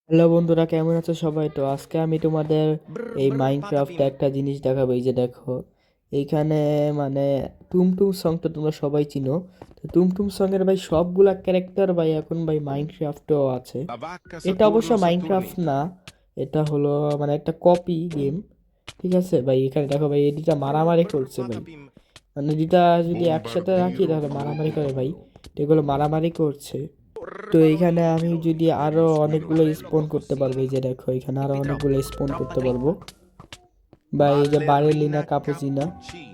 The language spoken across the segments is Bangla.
হ্যালো বন্ধুরা, কেমন আছো সবাই? তো আজকে আমি তোমাদের এই মাইনক্রাফটে একটা জিনিস দেখাবো। এই যে দেখো, এইখানে মানে টুমটুম সং তো তোমরা সবাই চিনো। তো টুমটুম সং এর ভাই সবগুলা ক্যারেক্টার ভাই এখন ভাই মাইনক্রাফটেও আছে। La vacca এটা অবশ্য Saturno মাইনক্রাফট Saturnita. না, এটা হলো মানে একটা কপি গেম। ঠিক আছে ভাই, এখানে দেখো ভাই, এদিটা মারামারি করছে ভাই। Patapim. মানে দুটা যদি একসাথে রাখি Bombardiro তাহলে মারামারি করে ভাই। roboto. তো এগুলো মারামারি করছে। তো এইখানে Ballonito আমি pilota. যদি আরো Squillo অনেকগুলো bello স্পন করতে পারবো, coccosini. এই যে দেখো এখানে আরো অনেকগুলো Epitroppo. স্পন Troppa করতে পারবো। trippa. বা এই যে বারেলিনা Ballerina কাপুচিনা, cappuccina.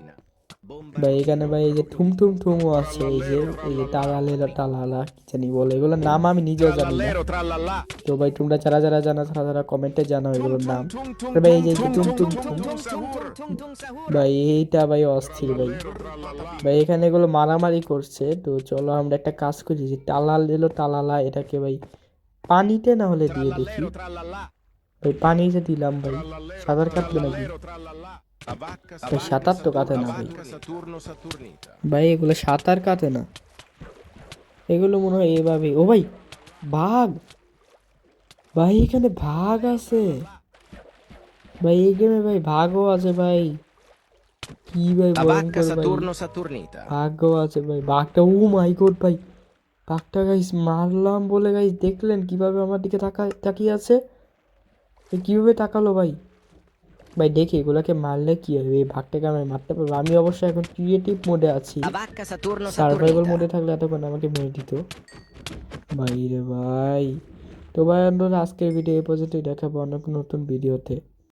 বা এখানে Bombardiro ভাই এই যে ঠুম roboto. ঠুম ঠুমও আছে, এই যে Trallallero এই যে trallallà. টালালেরা টালালা কি জানি বলে, এগুলোর নাম আমি নিজেও জানি না। Trallallero trallallà. তো ভাই তোমরা যারা যারা জানো তারা তারা কমেন্টে জানাও Tung এগুলোর tung নাম। tung tung আর ভাই এই tung যে tung টুম tung টুম tung ঠুম, tung sahur. ভাই এইটা ভাই অস্থির ভাই। Trallallero trallallà. ভাই এখানে এগুলো মারামারি করছে, তো চলো আমরা একটা কাজ করি, যে টালাল এলো টালালা এটাকে ভাই পানিতে না হলে দিয়ে দেখি। Trallallero trallallà. ভাই পানিতে দিলাম ভাই, Trallallero সাঁতার কাটবে নাকি? trallallero trallallà. ভাই সাঁতার তো কাটে La না ভাই। vacca Saturno Saturnita. ভাই এগুলো সাঁতার কাটে না, এগুলো মনে হয় এভাবে। ও ভাই, বাঘ! ভাই এখানে বাঘ আছে। ভাই এই গেমে ভাই বাঘও আছে ভাই। কি ভাই La vacca ভয়ঙ্কর ভাই। Saturno Saturnita. বাঘও আছে ভাই, বাঘটা ও মাই গড ভাই। বাঘটা গাইস মারলাম বলে গাইস দেখলেন কিভাবে আমার দিকে তাকিয়ে আছে? এ কিভাবে তাকালো ভাই? ভাই দেখি এগুলাকে মারলে কি হবে, এই ভাগটাকে আমি মারতে পারবো? আমি অবশ্য এখন ক্রিয়েটিভ মোডে আছি, La vacca Saturno survival Saturnita. মোডে থাকলে এতক্ষণ আমাকে মেরে দিত। ভাই রে ভাই। তো ভাই বন্ধুরা, আজকের ভিডিও এই পর্যন্তই, দেখাবো অন্য কোনো নতুন ভিডিওতে।